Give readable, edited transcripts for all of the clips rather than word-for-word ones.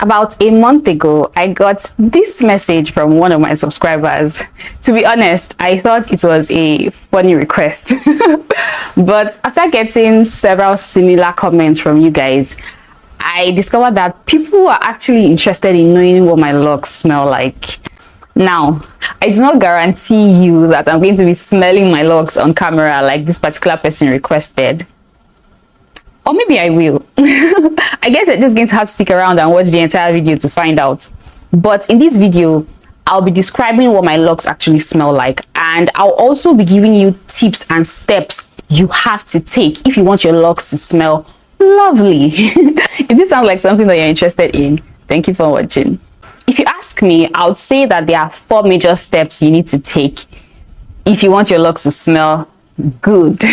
About a month ago, I got this message from one of my subscribers. To be honest, I thought it was a funny request. But after getting several similar comments from you guys, I discovered that people are actually interested in knowing what my locks smell like. Now, I do not guarantee you that I'm going to be smelling my locks on camera like this particular person requested. Or maybe I will. I guess you're just going to have to stick around and watch the entire video to find out. But in this video, I'll be describing what my locks actually smell like, and I'll also be giving you tips and steps you have to take if you want your locks to smell lovely. If this sounds like something that you're interested in, thank you for watching. If you ask me, I would say that there are 4 major steps you need to take if you want your locks to smell good.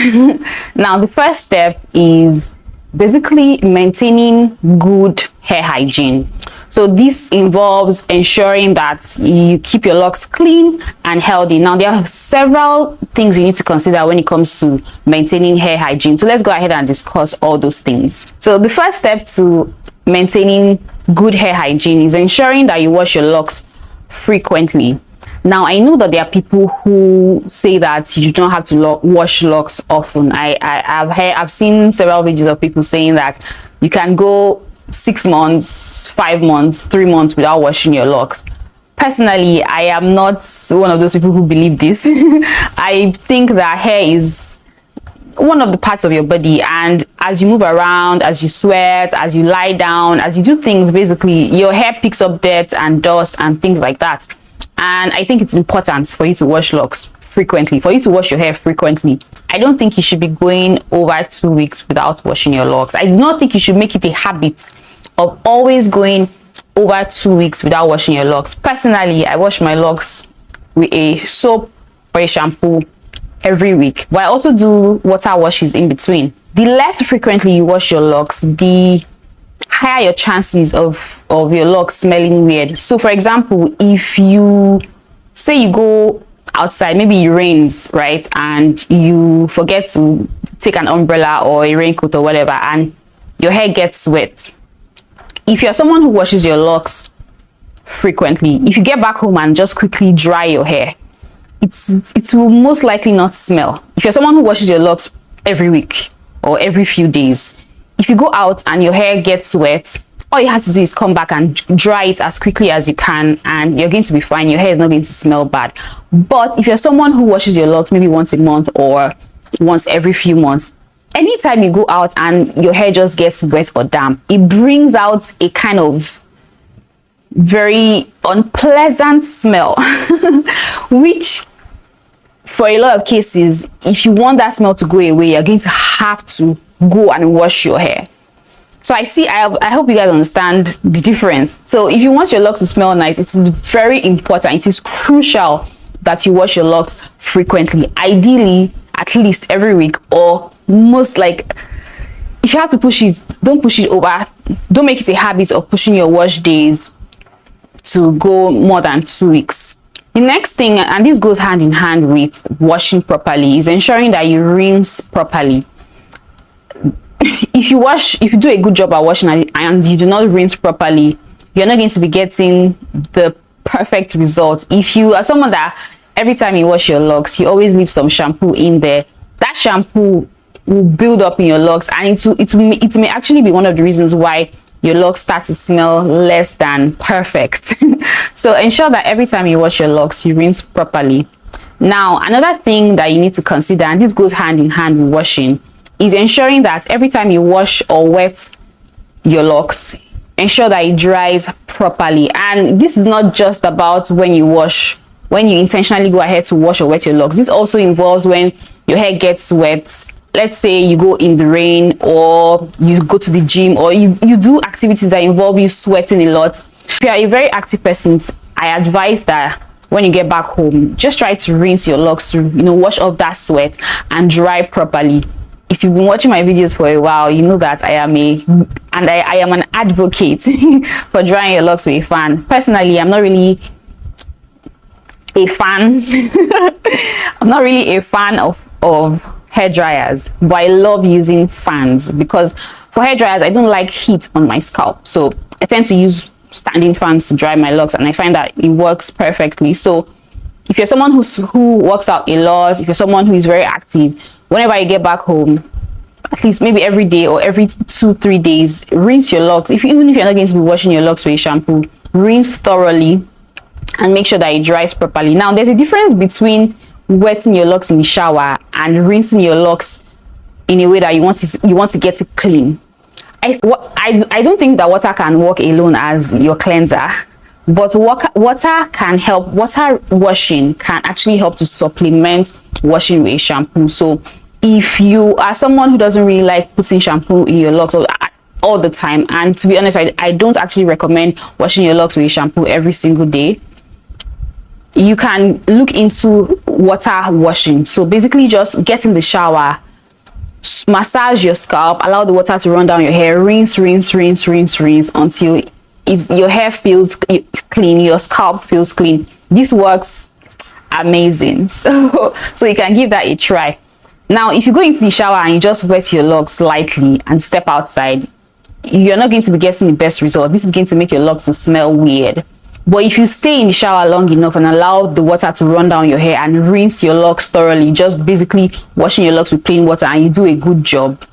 Now, the first step is basically maintaining good hair hygiene. So this involves ensuring that you keep your locks clean and healthy. Now, there are several things you need to consider when it comes to maintaining hair hygiene. So let's go ahead and discuss all those things. So the first step to maintaining good hair hygiene is ensuring that you wash your locks frequently. Now, I know that there are people who say that you don't have to wash locks often. I've seen several videos of people saying that you can go 6 months, 5 months, 3 months without washing your locks. Personally, I am not one of those people who believe this. I think that hair is one of the parts of your body, and as you move around, as you sweat, as you lie down, as you do things, basically your hair picks up dirt and dust and things like that. And I think it's important for you to wash locks frequently, for you to wash your hair frequently. I don't think you should be going over 2 weeks without washing your locks. I do not think you should make it a habit of always going over 2 weeks without washing your locks. Personally, I wash my locks with a soap or a shampoo every week, but I also do water washes in between. The less frequently you wash your locks, the higher your chances of your locks smelling weird. So for example, if you say you go outside, maybe it rains, right, and you forget to take an umbrella or a raincoat or whatever, and your hair gets wet, if you're someone who washes your locks frequently, if you get back home and just quickly dry your hair, it will most likely not smell. If you're someone who washes your locks every week or every few days, if you go out and your hair gets wet, all you have to do is come back and dry it as quickly as you can, and you're going to be fine. Your hair is not going to smell bad. But if you're someone who washes your locks maybe once a month or once every few months, anytime you go out and your hair just gets wet or damp, it brings out a kind of very unpleasant smell, which for a lot of cases, if you want that smell to go away, you're going to have to go and wash your hair. So I hope you guys understand the difference. So if you want your locks to smell nice, it is very important, it is crucial that you wash your locks frequently, ideally at least every week, or most, like, if you have to push it, don't push it over, don't make it a habit of pushing your wash days to go more than 2 weeks. The next thing, and this goes hand in hand with washing properly, is ensuring that you rinse properly. If you do a good job at washing and you do not rinse properly, you're not going to be getting the perfect result. If you are someone that every time you wash your locks, you always leave some shampoo in there, that shampoo will build up in your locks, and it may actually be one of the reasons why your locks start to smell less than perfect. So ensure that every time you wash your locks, you rinse properly. Now, another thing that you need to consider, and this goes hand in hand with washing, is ensuring that every time you wash or wet your locks, ensure that it dries properly. And this is not just about when you intentionally go ahead to wash or wet your locks. This also involves when your hair gets wet. Let's say you go in the rain, or you go to the gym, or you do activities that involve you sweating a lot. If you are a very active person, I advise that when you get back home, just try to rinse your locks to, wash off that sweat and dry properly. If you've been watching my videos for a while, you know that I am an advocate for drying your locks with a fan. Personally, I'm not really a fan. I'm not really a fan of hair dryers, but I love using fans, because for hair dryers I don't like heat on my scalp, so I tend to use standing fans to dry my locks, and I find that it works perfectly. So if you're someone who works out a lot, if you're someone who is very active, whenever you get back home, at least maybe every day or every 2-3 days, rinse your locks. Even if you're not going to be washing your locks with a shampoo, rinse thoroughly and make sure that it dries properly. Now, there's a difference between wetting your locks in the shower and rinsing your locks in a way that you want to get it clean. I don't think that water can work alone as your cleanser, but water can help. Water washing can actually help to supplement washing with a shampoo. So if you are someone who doesn't really like putting shampoo in your locks all the time, and to be honest, I don't actually recommend washing your locks with a shampoo every single day, you can look into water washing. So basically just get in the shower, massage your scalp, allow the water to run down your hair, rinse until if your hair feels clean, your scalp feels clean. This works amazing. So you can give that a try. Now, if you go into the shower and you just wet your locks lightly and step outside, you're not going to be getting the best result. This is going to make your locks to smell weird. But if you stay in the shower long enough and allow the water to run down your hair and rinse your locks thoroughly, just basically washing your locks with plain water, and you do a good job,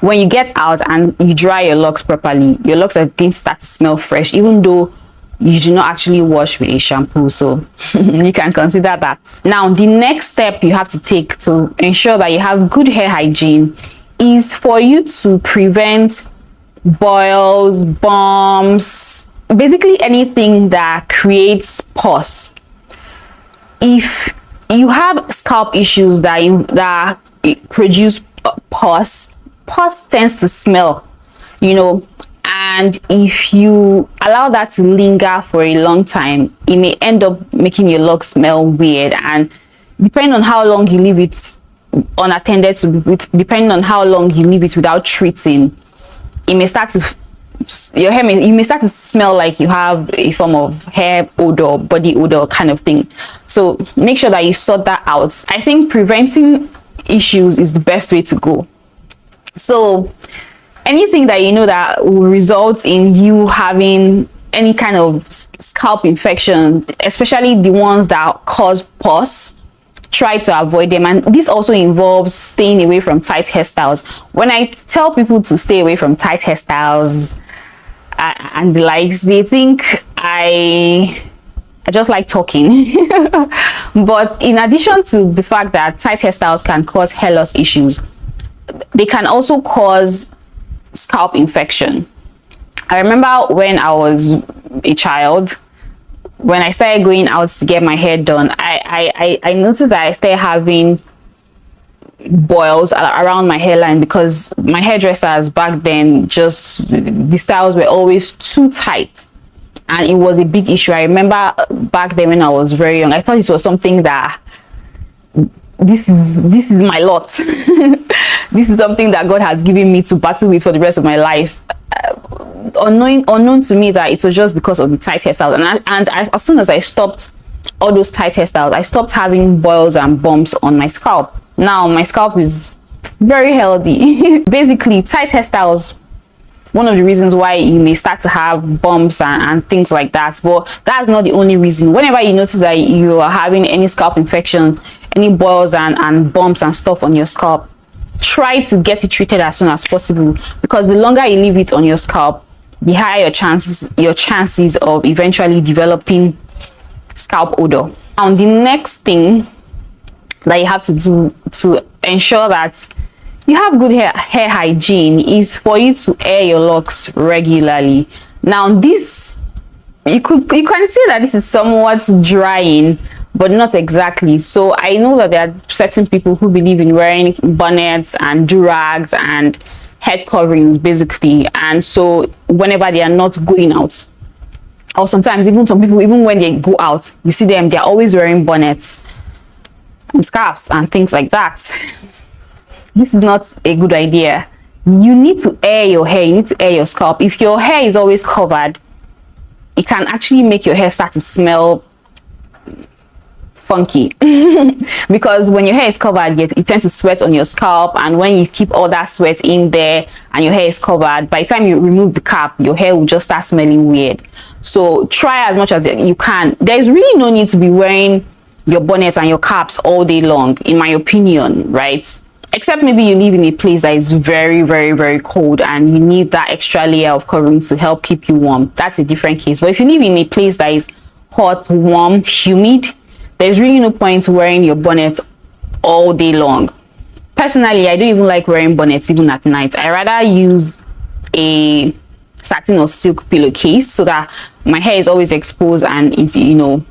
when you get out and you dry your locks properly, your locks are going to start to smell fresh, even though you do not actually wash with a shampoo. So you can consider that. Now, the next step you have to take to ensure that you have good hair hygiene is for you to prevent boils, bumps, basically anything that creates pus. If you have scalp issues that produce pus tends to smell, and if you allow that to linger for a long time, it may end up making your locks smell weird. And depending on how long you leave it unattended to, depending on how long you leave it without treating, it may start to you may start to smell like you have a form of hair odor, body odor kind of thing. So make sure that you sort that out. I think preventing issues is the best way to go. So anything that that will result in you having any kind of scalp infection, especially the ones that cause pus, try to avoid them. And this also involves staying away from tight hairstyles. When I tell people to stay away from tight hairstyles and the likes, they think I just like talking. But in addition to the fact that tight hairstyles can cause hair loss issues, they can also cause scalp infection. I remember when I was a child, when I started going out to get my hair done, I noticed that I started having boils around my hairline because my hairdressers back then, just the styles were always too tight, and it was a big issue. I remember back then when I was very young, I thought it was something that this is my lot. This is something that God has given me to battle with for the rest of my life. Unknown to me that it was just because of the tight hairstyles. And as soon as I stopped all those tight hairstyles, I stopped having boils and bumps on my scalp. Now my scalp is very healthy. Basically, tight hairstyles, one of the reasons why you may start to have bumps and things like that, but that's not the only reason. Whenever you notice that you are having any scalp infection, any boils and bumps and stuff on your scalp, try to get it treated as soon as possible, because the longer you leave it on your scalp, the higher your chances of eventually developing scalp odor. And the next thing that you have to do to ensure that you have good hair hygiene is for you to air your locks regularly. Now this, you can say that this is somewhat drying, but not exactly. So I know that there are certain people who believe in wearing bonnets and do-rags and head coverings basically, and so whenever they are not going out, or sometimes even some people, even when they go out, you see them, they're always wearing bonnets and scarves and things like that. This is not a good idea. You need to air your hair, you need to air your scalp. If your hair is always covered, it can actually make your hair start to smell funky because when your hair is covered, you tend to sweat on your scalp, and when you keep all that sweat in there and your hair is covered, by the time you remove the cap, your hair will just start smelling weird. So try as much as you can. There's really no need to be wearing your bonnet and your caps all day long, in my opinion, right? Except maybe you live in a place that is very, very, very cold and you need that extra layer of covering to help keep you warm. That's a different case. But if you live in a place that is hot, warm, humid, there's really no point wearing your bonnet all day long. Personally, I don't even like wearing bonnets even at night. I rather use a satin or silk pillowcase so that my hair is always exposed and it's, you know,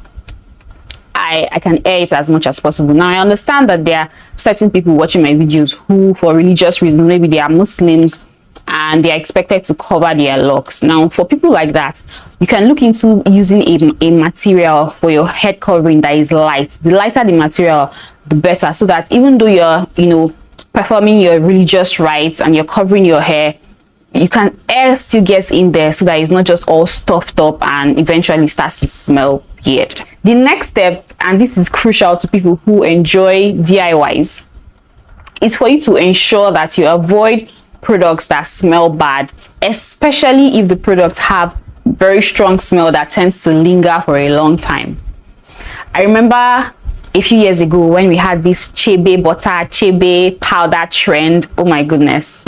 I can air it as much as possible. Now, I understand that there are certain people watching my videos who, for religious reasons, maybe they are Muslims and they are expected to cover their locks. Now, for people like that, you can look into using a material for your head covering that is light. The lighter the material, the better, so that even though you're, you know, performing your religious rites and you're covering your hair, you can air still gets in there so that it's not just all stuffed up and eventually starts to smell weird. The next step, and this is crucial to people who enjoy DIYs, is for you to ensure that you avoid products that smell bad, especially if the products have very strong smell that tends to linger for a long time. I remember a few years ago when we had this Chebe butter, Chebe powder trend. Oh my goodness.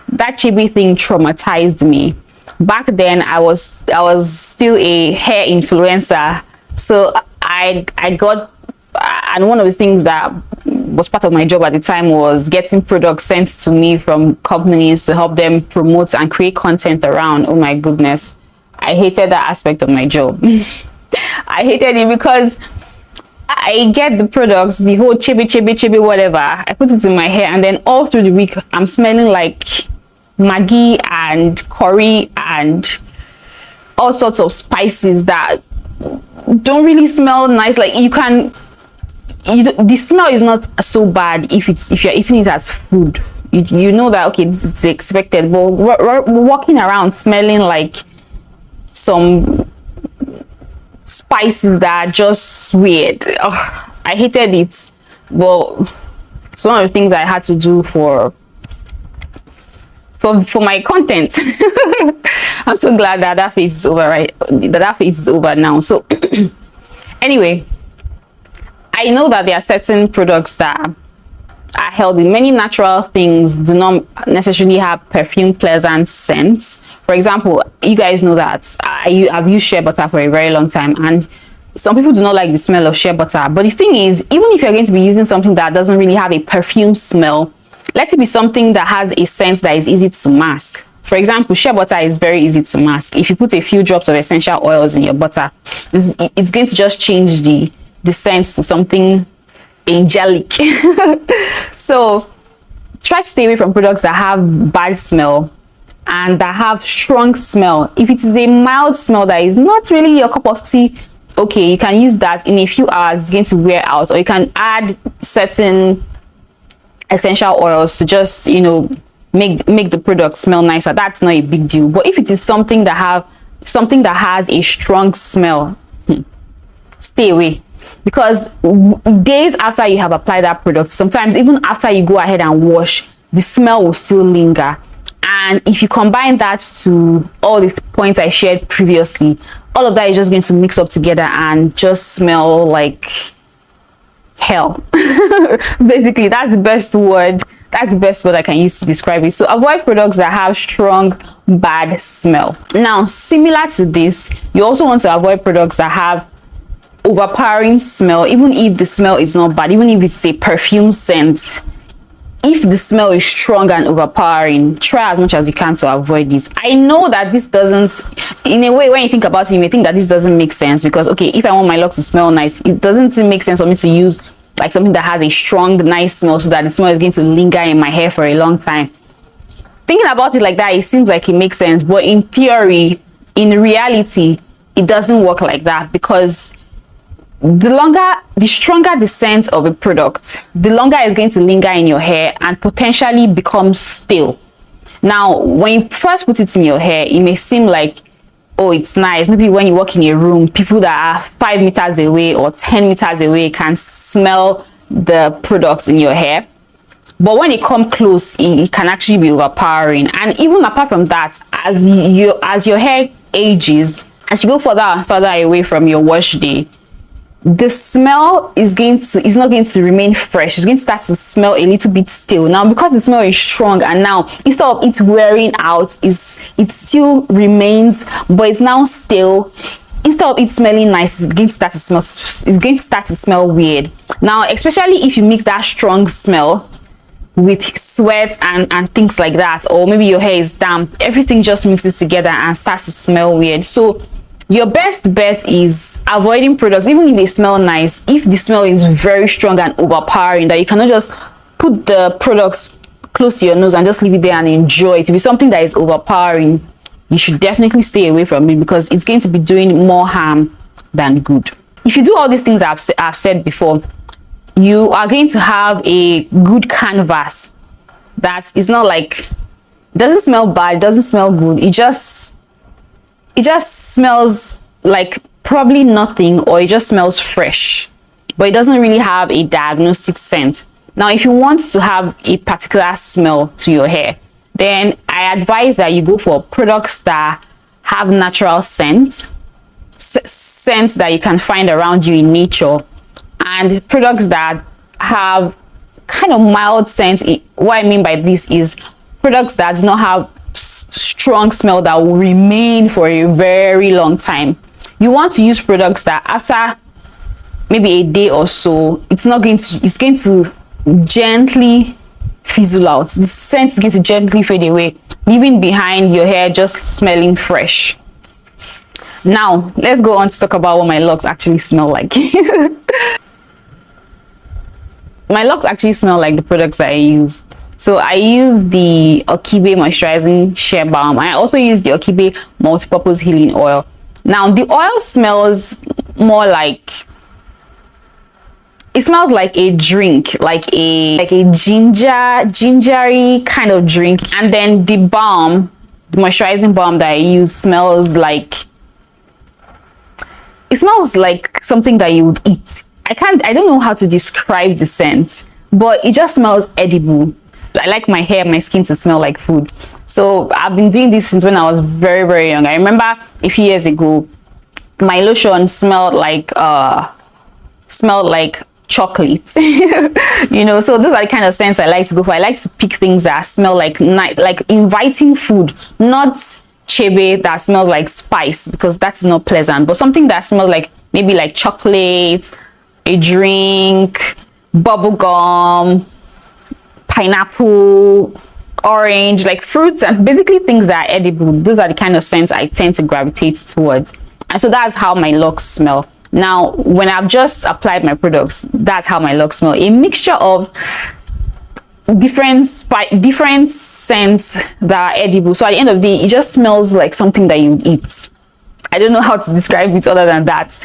That Chebe thing traumatized me. Back then I was still a hair influencer, so I got, and one of the things that was part of my job at the time was getting products sent to me from companies to help them promote and create content around. Oh my goodness, I hated that aspect of my job. I hated it because I get the products, the whole chebe whatever, I put it in my hair, and then all through the week I'm smelling like Maggi and curry and all sorts of spices that don't really smell nice. Like the smell is not so bad if you're eating it as food. You know that, okay, this is expected, but we're walking around smelling like some spices that are just weird. Ugh, I hated it. Well, it's one of the things I had to do for my content. I'm so glad that that phase is over, right? That phase is over now. So anyway, I know that there are certain products that are healthy. Many natural things do not necessarily have perfume pleasant scents. For example, you guys know that I've used shea butter for a very long time, and some people do not like the smell of shea butter. But the thing is, even if you're going to be using something that doesn't really have a perfume smell, let it be something that has a scent that is easy to mask. For example, shea butter is very easy to mask. If you put a few drops of essential oils in your butter, it's going to just change the scent to something angelic. So try to stay away from products that have bad smell and that have strong smell. If it is a mild smell that is not really your cup of tea, okay, you can use that. In a few hours it's going to wear out, or you can add certain essential oils to just, you know, make the product smell nicer. That's not a big deal. But if it is something that has a strong smell, stay away. Because days after you have applied that product, sometimes even after you go ahead and wash, the smell will still linger. And if you combine that to all the points I shared previously, all of that is just going to mix up together and just smell like hell. Basically, that's the best word I can use to describe it. So avoid products that have strong bad smell. Now, similar to this, you also want to avoid products that have overpowering smell. Even if the smell is not bad, even if it's a perfume scent, if the smell is strong and overpowering, try as much as you can to avoid this. I know that this doesn't, in a way, when you think about it, you may think that this doesn't make sense, because okay, if I want my locks to smell nice, it doesn't make sense for me to use like something that has a strong, nice smell so that the smell is going to linger in my hair for a long time. Thinking about it like that, it seems like it makes sense, but in theory, in reality, it doesn't work like that, because the stronger the scent of a product, the longer it's going to linger in your hair and potentially become stale. Now, when you first put it in your hair, it may seem like oh, it's nice. Maybe when you walk in a room, people that are 5 meters away or 10 meters away can smell the products in your hair. But when it comes close, it can actually be overpowering. And even apart from that, as your hair ages, as you go further and further away from your wash day, the smell is not going to remain fresh. It's going to start to smell a little bit stale. Now, because the smell is strong, and now instead of it wearing out, it still remains, but it's now stale. Instead of it smelling nice, it's going to start to smell weird. Now, especially if you mix that strong smell with sweat and things like that, or maybe your hair is damp, everything just mixes together and starts to smell weird. So your best bet is avoiding products, even if they smell nice, if the smell is very strong and overpowering, that you cannot just put the products close to your nose and just leave it there and enjoy it. If it's something that is overpowering, you should definitely stay away from it, because it's going to be doing more harm than good. If you do all these things I've said before, you are going to have a good canvas that is not like, doesn't smell bad, it doesn't smell good, it just smells like probably nothing, or it just smells fresh, but it doesn't really have a diagnostic scent. Now, if you want to have a particular smell to your hair, then I advise that you go for products that have natural scents that you can find around you in nature, and products that have kind of mild scent. What I mean by this is products that do not have strong smell that will remain for a very long time. You want to use products that after maybe a day or so, it's going to gently fizzle out. The scent is going to gently fade away, leaving behind your hair just smelling fresh. Now, let's go on to talk about what my locks actually smell like. My locks actually smell like the products that I use. So I use the Okibe moisturizing shea balm. I also use the Okibe multi-purpose healing oil. Now, the oil smells more like, it smells like a drink, like a gingery kind of drink. And then the balm, the moisturizing balm that I use, smells like, it smells like something that you would eat. I don't know how to describe the scent, but it just smells edible. I like my hair, my skin to smell like food. So I've been doing this since when I was very, very young. I remember a few years ago, my lotion smelled like chocolate. You know, so those are the kind of scents I like to go for. I like to pick things that smell like inviting food, not chebe that smells like spice, because that's not pleasant, but something that smells like maybe like chocolate, a drink, bubble gum, pineapple, orange, like fruits, and basically things that are edible. Those are the kind of scents I tend to gravitate towards. And so that's how my locks smell. Now, when I've just applied my products, that's how my locks smell. A mixture of different scents that are edible. So at the end of the day, it just smells like something that you eat. I don't know how to describe it other than that.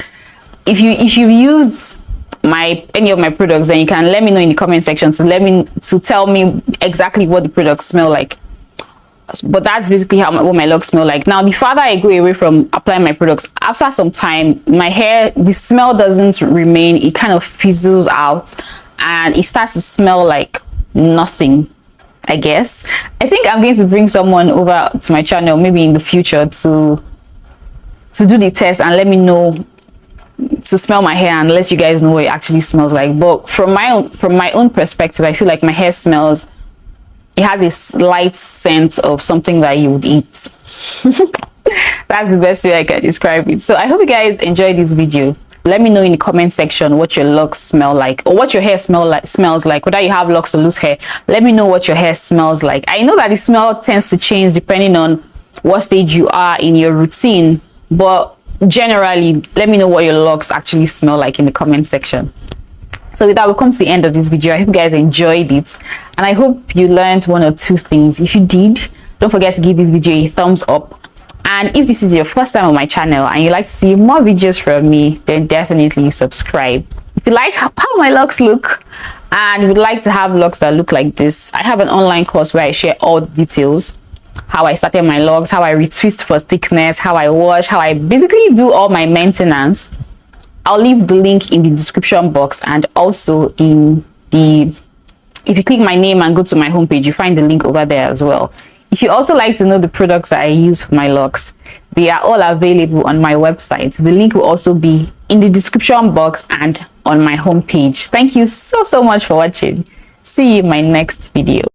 If you used any of my products, then you can let me know in the comment section to tell me exactly what the products smell like. But that's basically what my locks smell like. Now, the farther I go away from applying my products, after some time, my hair, the smell doesn't remain. It kind of fizzles out and it starts to smell like nothing, I guess. I think I'm going to bring someone over to my channel maybe in the future to do the test and let me know, to smell my hair and let you guys know what it actually smells like. But from my own perspective, I feel like my hair smells, it has a slight scent of something that you would eat. That's the best way I can describe it. So I hope you guys enjoyed this video. Let me know in the comment section what your locks smell like, or what your hair smells like, whether you have locks or loose hair. Let me know what your hair smells like. I know that the smell tends to change depending on what stage you are in your routine, but generally, let me know what your locks actually smell like in the comment section. So with that, we've come to the end of this video. I hope you guys enjoyed it, and I hope you learned one or two things. If you did, don't forget to give this video a thumbs up. And if this is your first time on my channel and you'd like to see more videos from me, then definitely subscribe. If you like how my locks look and would like to have locks that look like this, I have an online course where I share all the details. how I started my locks, how I retwist for thickness, how I wash, how I basically do all my maintenance, I'll leave the link in the description box, and also in the, if you click my name and go to my homepage, you find the link over there as well. If you also like to know the products that I use for my locks, they are all available on my website. The link will also be in the description box and on my homepage. Thank you so much for watching. See you in my next video.